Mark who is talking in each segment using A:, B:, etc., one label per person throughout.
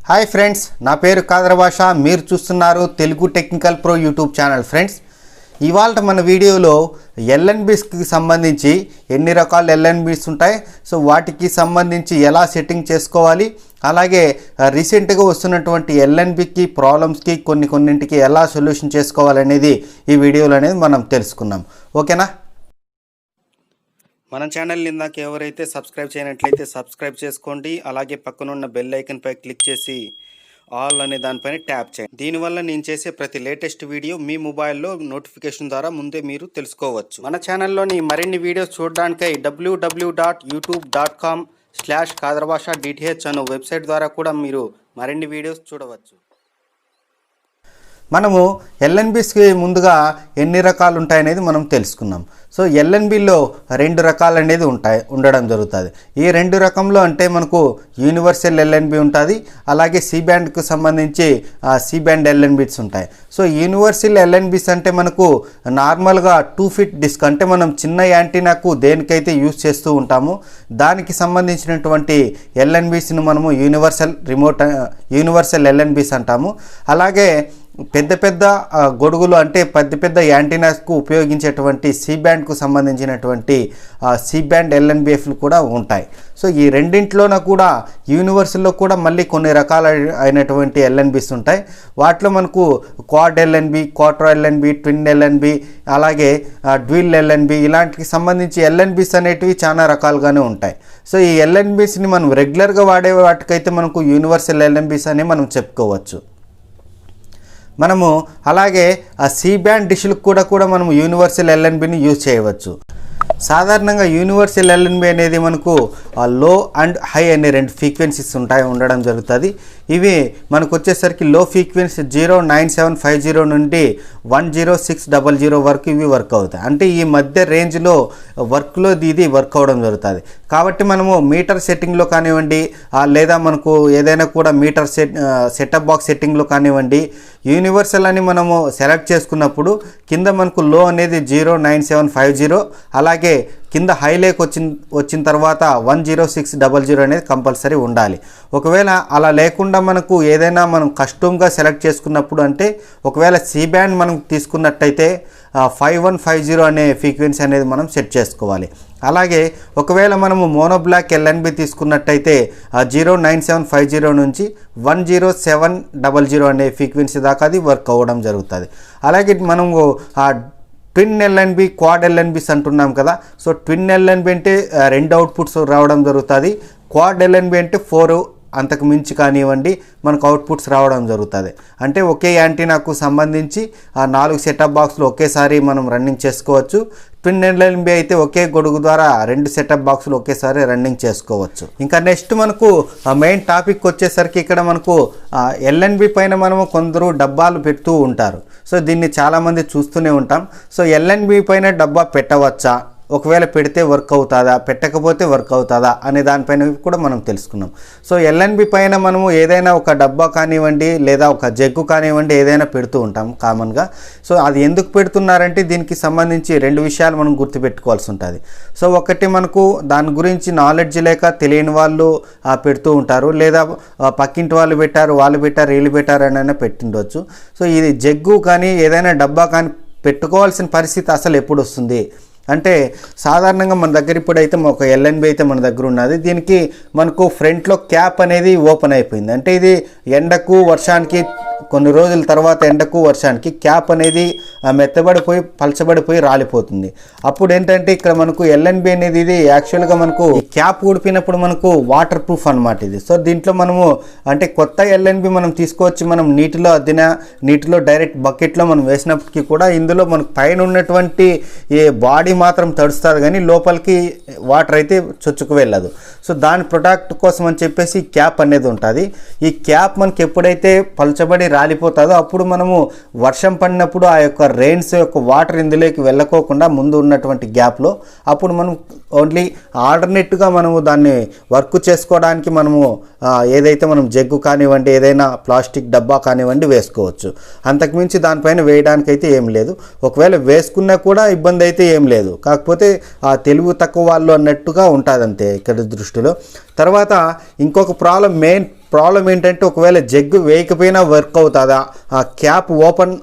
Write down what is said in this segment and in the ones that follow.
A: Hi friends, నా పేరు కాదర్ భాష. మీరు చూస్తున్నారు Telugu technical pro YouTube channel. Friends, ఇవాళ మన వీడియోలో ఎల్ఎన్బిస్కి సంబంధించి ఎన్ని రకాల ఎల్ఎన్బిస్ ఉంటాయి, సో వాటికి సంబంధించి ఎలా సెట్టింగ్ చేసుకోవాలి, అలాగే రీసెంట్గా వస్తున్నటువంటి ఎల్ఎన్బికి ప్రాబ్లమ్స్కి కొన్నింటికి ఎలా సొల్యూషన్ చేసుకోవాలనేది ఈ వీడియోలో అనేది మనం తెలుసుకుందాం. ఓకేనా? మన ఛానల్ని ఇందాక ఎవరైతే సబ్స్క్రైబ్ చేయనట్లయితే సబ్స్క్రైబ్ చేసుకోండి. అలాగే పక్కనున్న బెల్ ఐకన్పై క్లిక్ చేసి ఆల్ అనే దానిపైన ట్యాప్ చేయండి. దీనివల్ల నేను చేసే ప్రతి లేటెస్ట్ వీడియో మీ మొబైల్లో నోటిఫికేషన్ ద్వారా ముందే మీరు తెలుసుకోవచ్చు. మన ఛానల్లోని మరిన్ని వీడియోస్ చూడడానికై www.youtube.com/kadrabhasha.dth అనే వెబ్సైట్ ద్వారా కూడా మీరు మరిన్ని వీడియోస్ చూడవచ్చు. మనము ఎల్ఎన్బిస్కి ముందుగా ఎన్ని రకాలు ఉంటాయనేది మనం తెలుసుకున్నాం. సో ఎల్ఎన్బిలో 2 రకాలు అనేది ఉండడం జరుగుతుంది. ఈ 2 రకంలో అంటే మనకు యూనివర్సల్ ఎల్ఎన్బి ఉంటుంది, అలాగే సి బ్యాండ్కు సంబంధించి సి బ్యాండ్ ఎల్ఎన్బిస్ ఉంటాయి. సో యూనివర్సల్ ఎల్ఎన్బిస్ అంటే మనకు నార్మల్గా 2 ఫీట్ డిస్క్, అంటే మనం చిన్న యాంటీనాకు దేనికైతే యూజ్ చేస్తూ ఉంటామో దానికి సంబంధించినటువంటి ఎల్ఎన్బిస్ను మనము యూనివర్సల్ ఎల్ఎన్బిస్ అంటాము. అలాగే పెద్ద గొడుగులు అంటే పెద్ద యాంటీనాస్కు ఉపయోగించేటువంటి సి బ్యాండ్కు సంబంధించినటువంటి సి బ్యాండ్ ఎల్ఎన్బిఎఫ్లు కూడా ఉంటాయి. సో ఈ రెండింటిలోన కూడా యూనివర్సల్లో కూడా మళ్ళీ కొన్ని రకాల అయినటువంటి ఎల్ఎన్బిస్ ఉంటాయి. వాటిలో మనకు quad LNB, quarter LNB, twin LNB, అలాగే డ్విల్ ఎల్ఎన్బి, ఇలాంటికి సంబంధించి ఎల్ఎన్బిస్ అనేటివి చాలా రకాలుగానే ఉంటాయి. సో ఈ ఎల్ఎన్బిస్ని మనం రెగ్యులర్గా వాడే వాటికైతే మనకు యూనివర్సల్ ఎల్ఎన్బిస్ అని మనం చెప్పుకోవచ్చు. మనము అలాగే ఆ సి బ్యాండ్ డిష్లకు కూడా మనము యూనివర్సల్ ఎల్ఎన్బిని యూజ్ చేయవచ్చు. సాధారణంగా యూనివర్సల్ ఎల్ఎన్బి అనేది మనకు లో అండ్ హై అనే 2 ఫ్రీక్వెన్సీస్ ఉండడం జరుగుతుంది. ఇవి మనకు వచ్చేసరికి లో ఫ్రీక్వెన్సీ 09750 నుండి 10600 వరకు ఇవి వర్క్ అవుతాయి. అంటే ఈ మధ్య రేంజ్లో ఇది వర్క్ అవ్వడం జరుగుతుంది. కాబట్టి మనము మీటర్ సెట్టింగ్లో కానివ్వండి, లేదా మనకు ఏదైనా కూడా మీటర్ సెటప్ బాక్స్ సెట్టింగ్లో కానివ్వండి, యూనివర్సల్ అని మనము సెలెక్ట్ చేసుకున్నప్పుడు కింద మనకు లో అనేది 09750, అలాగే కింద హైలేక్ వచ్చిన తర్వాత 10600 అనేది కంపల్సరీ ఉండాలి. ఒకవేళ అలా లేకుండా మనకు ఏదైనా మనం కస్టమ్గా సెలెక్ట్ చేసుకున్నప్పుడు, అంటే ఒకవేళ సి బ్యాండ్ మనం తీసుకున్నట్టయితే 5150 అనే ఫ్రీక్వెన్సీ అనేది మనం సెట్ చేసుకోవాలి. అలాగే ఒకవేళ మనము మోనోబ్లాక్ ఎల్ఎన్బి తీసుకున్నట్టయితే 09750 నుంచి 10700 అనే ఫ్రీక్వెన్సీ దాకా అది వర్క్ అవ్వడం జరుగుతుంది. అలాగే మనము ట్విన్ ఎల్ఎన్బి, క్వాడ్ ఎల్ఎన్బిస్ అంటున్నాం కదా. సో ట్విన్ ఎల్ఎన్బి అంటే 2 అవుట్పుట్స్ రావడం జరుగుతుంది. క్వాడ్ ఎల్ఎన్బి అంటే 4 అంతకు మించి కానివ్వండి మనకు అవుట్పుట్స్ రావడం జరుగుతుంది. అంటే ఒకే యాంటీనాకు సంబంధించి 4 సెటప్ బాక్స్లు ఒకేసారి మనం రన్నింగ్ చేసుకోవచ్చు. ట్విన్ ఎల్ఎన్బి అయితే ఒకే గొడుగు ద్వారా 2 సెటప్ బాక్సులు ఒకేసారి రన్నింగ్ చేసుకోవచ్చు. ఇంకా నెక్స్ట్ మనకు మెయిన్ టాపిక్ వచ్చేసరికి ఇక్కడ మనకు ఎల్ఎన్బి పైన మనము కొందరు డబ్బాలు పెడుతూ ఉంటారు. సో దీన్ని చాలామంది చూస్తూనే ఉంటాం. సో ఎల్ఎన్బి పైన డబ్బా పెట్టవచ్చా, ఒకవేళ పెడితే వర్క్ అవుతుందా, పెట్టకపోతే వర్క్ అవుతుందా అనే దానిపైన కూడా మనం తెలుసుకున్నాం. సో ఎల్ఎన్బి పైన మనము ఏదైనా ఒక డబ్బా కానివ్వండి, లేదా ఒక జగ్గు కానివ్వండి, ఏదైనా పెడుతూ ఉంటాం కామన్గా. సో అది ఎందుకు పెడుతున్నారంటే దీనికి సంబంధించి 2 విషయాలు మనం గుర్తుపెట్టుకోవాల్సి ఉంటుంది. సో ఒకటి, మనకు దాని గురించి నాలెడ్జ్ లేక తెలియని వాళ్ళు పెడుతూ ఉంటారు, లేదా పక్కింటి వాళ్ళు పెట్టారు, వీళ్ళు పెట్టారు అని పెట్టిండొచ్చు. సో ఇది జగ్గు కానీ ఏదైనా డబ్బా కానీ పెట్టుకోవాల్సిన పరిస్థితి అసలు ఎప్పుడు వస్తుంది అంటే, సాధారణంగా మన దగ్గర ఇప్పుడైతే ఒక ఎల్ఎన్బి అయితే మన దగ్గర ఉన్నది. దీనికి మనకు ఫ్రంట్లో క్యాప్ అనేది ఓపెన్ అయిపోయింది. అంటే ఇది ఎండకు వర్షానికి కొన్ని రోజుల తర్వాత ఎండకు వర్షానికి క్యాప్ అనేది మెత్తబడిపోయి పలచబడిపోయి రాలిపోతుంది. అప్పుడు ఏంటంటే ఇక్కడ మనకు ఎల్ఎన్బి అనేది ఇది యాక్చువల్గా మనకు క్యాప్ ఊడిపోయినప్పుడు మనకు వాటర్ ప్రూఫ్ అనమాట ఇది. సో దీంట్లో మనము అంటే కొత్త ఎల్ఎన్బి మనం తీసుకొచ్చి మనం నీటిలో డైరెక్ట్ బకెట్లో మనం వేసినప్పటికీ కూడా ఇందులో మనకు పైన ఉన్నటువంటి ఏ బాడీ మాత్రం తడుస్తుంది, కానీ లోపలికి వాటర్ అయితే చొచ్చుకు వెళ్ళదు. సో దాని ప్రొటెక్ట్ కోసం అని చెప్పేసి క్యాప్ అనేది ఉంటుంది. ఈ క్యాప్ మనకి ఎప్పుడైతే పలచబడి రాలిపోతుందో అప్పుడు మనము వర్షం పడినప్పుడు ఆ యొక్క రెయిన్స్ యొక్క వాటర్ ఇందులోకి వెళ్ళకోకుండా ముందు ఉన్నటువంటి గ్యాప్లో అప్పుడు మనం ఓన్లీ ఆల్టర్నేట్గా మనము దాన్ని వర్క్ చేసుకోవడానికి మనము ఏదైతే మనం జగ్గు కానివ్వండి, ఏదైనా ప్లాస్టిక్ డబ్బా కానివ్వండి వేసుకోవచ్చు. అంతకుమించి దానిపైన వేయడానికైతే ఏం లేదు. ఒకవేళ వేసుకున్నా కూడా ఇబ్బంది అయితే ఏం లేదు, కాకపోతే ఆ తెలుగు తక్కువ వాళ్ళు అన్నట్టుగా ఉంటుంది అంతే ఇక్కడ దృష్టిలో. తర్వాత ఇంకొక మెయిన్ ప్రాబ్లం ఏంటంటే, ఒకవేళ జగ్గు వేయకపోయినా వర్క్ అవుతుందా, ఆ క్యాప్ ఓపెన్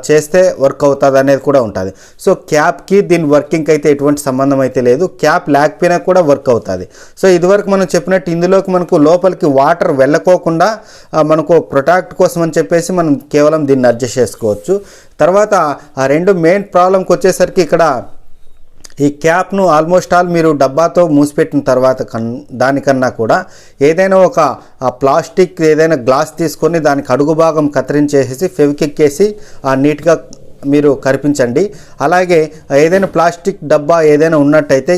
A: చేస్తే వర్క్ అవుతుంది అనేది కూడా ఉంటుంది. సో క్యాప్కి దీని వర్కింగ్కి అయితే ఎటువంటి సంబంధం అయితే లేదు, క్యాప్ లేకపోయినా కూడా వర్క్ అవుతుంది. సో ఇదివరకు మనం చెప్పినట్టు ఇందులోకి మనకు లోపలికి వాటర్ వెళ్ళకోకుండా మనకు ప్రొటెక్ట్ కోసం అని చెప్పేసి మనం కేవలం దీన్ని అడ్జస్ట్ చేసుకోవచ్చు. తర్వాత ఆ రెండు మెయిన్ ప్రాబ్లంకి వచ్చేసరికి ఇక్కడ ఈ క్యాప్ను ఆల్మోస్ట్ ఆల్ మీరు డబ్బాతో మూసిపెట్టిన తర్వాత దానికన్నా కూడా ఏదైనా ఒక ప్లాస్టిక్ ఏదైనా గ్లాస్ తీసుకొని దానికి అడుగు భాగం కత్తిరించేసి ఫెవిక్విక్ వేసి నీట్గా మీరు కరిపించండి. అలాగే ఏదైనా ప్లాస్టిక్ డబ్బా ఏదైనా ఉన్నట్టయితే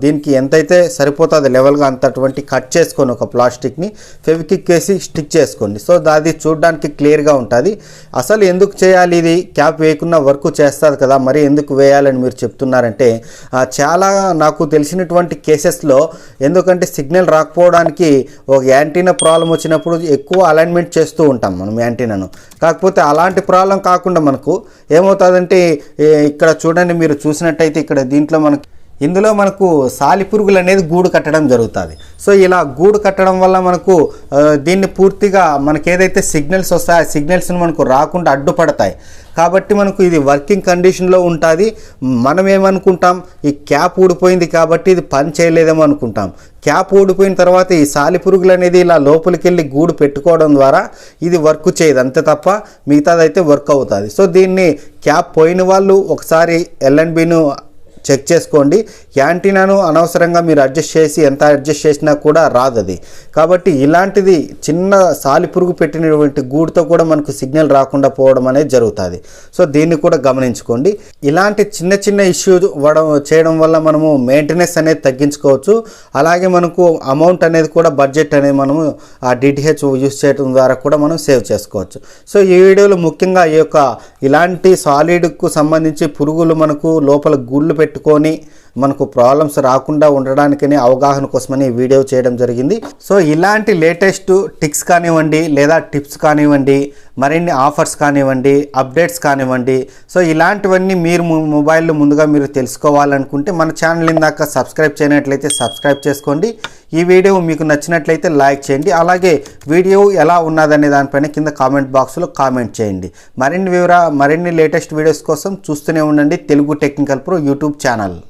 A: దీనికి ఎంతైతే సరిపోతుందో లెవెల్గా అంతటువంటి కట్ చేసుకొని ఒక ప్లాస్టిక్ని ఫెవిక్విక్ వేసి స్టిక్ చేసుకోండి. సో అది చూడడానికి క్లియర్గా ఉంటుంది. అసలు ఎందుకు చేయాలి, ఇది క్యాప్ వేయకుండా వర్క్ చేస్తుంది కదా, మరి ఎందుకు వేయాలని మీరు చెప్తున్నారంటే, చాలా నాకు తెలిసినటువంటి కేసెస్లో ఎందుకంటే సిగ్నల్ రాకపోవడానికి ఒక యాంటీనా ప్రాబ్లం వచ్చినప్పుడు ఎక్కువ అలైన్మెంట్ చేస్తూ ఉంటాం మనం యాంటీనాను. కాకపోతే అలాంటి ప్రాబ్లం కాకుండా మనకు ఏమవుతుందంటే, ఇక్కడ చూడండి, మీరు చూసినట్టయితే ఇక్కడ ఇందులో మనకు సాలిపురుగులు అనేది గూడు కట్టడం జరుగుతుంది. సో ఇలా గూడు కట్టడం వల్ల మనకు దీన్ని పూర్తిగా మనకు ఏదైతే సిగ్నల్స్ వస్తాయో ఆ సిగ్నల్స్ని మనకు రాకుండా అడ్డుపడతాయి. కాబట్టి మనకు ఇది వర్కింగ్ కండిషన్లో ఉంటుంది. మనం ఏమనుకుంటాం, ఈ క్యాప్ ఊడిపోయింది కాబట్టి ఇది పని చేయలేదేమో అనుకుంటాం. క్యాప్ ఊడిపోయిన తర్వాత ఈ సాలిపురుగులు అనేది ఇలా లోపలికి వెళ్ళి గూడు పెట్టుకోవడం ద్వారా ఇది వర్క్ చేయదు, అంతే తప్ప మిగతాదైతే వర్క్ అవుతుంది. సో దీన్ని క్యాప్ పోయిన వాళ్ళు ఒకసారి Lnbను చెక్ చేసుకోండి. యాంటీనాను అనవసరంగా మీరు ఎంత అడ్జస్ట్ చేసినా కూడా రాదు అది. కాబట్టి ఇలాంటిది చిన్న సాలిపురుగు పెట్టినటువంటి గూడుతో కూడా మనకు సిగ్నల్ రాకుండా పోవడం అనేది జరుగుతుంది. సో దీన్ని కూడా గమనించుకోండి. ఇలాంటి చిన్న చిన్న ఇష్యూ చేయడం వల్ల మనము మెయింటెనెన్స్ అనేది తగ్గించుకోవచ్చు. అలాగే మనకు అమౌంట్ అనేది కూడా బడ్జెట్ అనేది మనము ఆ DTH యూజ్ చేయడం ద్వారా కూడా మనం సేవ్ చేసుకోవచ్చు. సో ఈ వీడియోలో ముఖ్యంగా ఇలాంటి సాలిడ్కు సంబంధించి పురుగులు మనకు లోపల గూళ్ళు పెట్టుకొని మనకు ప్రాబ్లమ్స్ రాకుండా ఉండడానికని అవగాహన కోసమని వీడియో చేయడం జరిగింది. సో ఇలాంటి లేటెస్ట్ టిక్స్ కానివ్వండి, లేదా టిప్స్ కానివ్వండి, మరిన్ని ఆఫర్స్ కానివ్వండి, అప్డేట్స్ కానివ్వండి, సో ఇలాంటివన్నీ మీరు మొబైల్లో ముందుగా మీరు తెలుసుకోవాలనుకుంటే మన ఛానల్ ఇందాక సబ్స్క్రైబ్ చేయనట్లయితే సబ్స్క్రైబ్ చేసుకోండి. ఈ వీడియో మీకు నచ్చినట్లయితే లైక్ చేయండి. అలాగే వీడియో ఎలా ఉన్నదనే దానిపైన కింద కామెంట్ బాక్స్లో కామెంట్ చేయండి. మరిన్ని లేటెస్ట్ వీడియోస్ కోసం చూస్తూనే ఉండండి Telugu technical pro YouTube channel.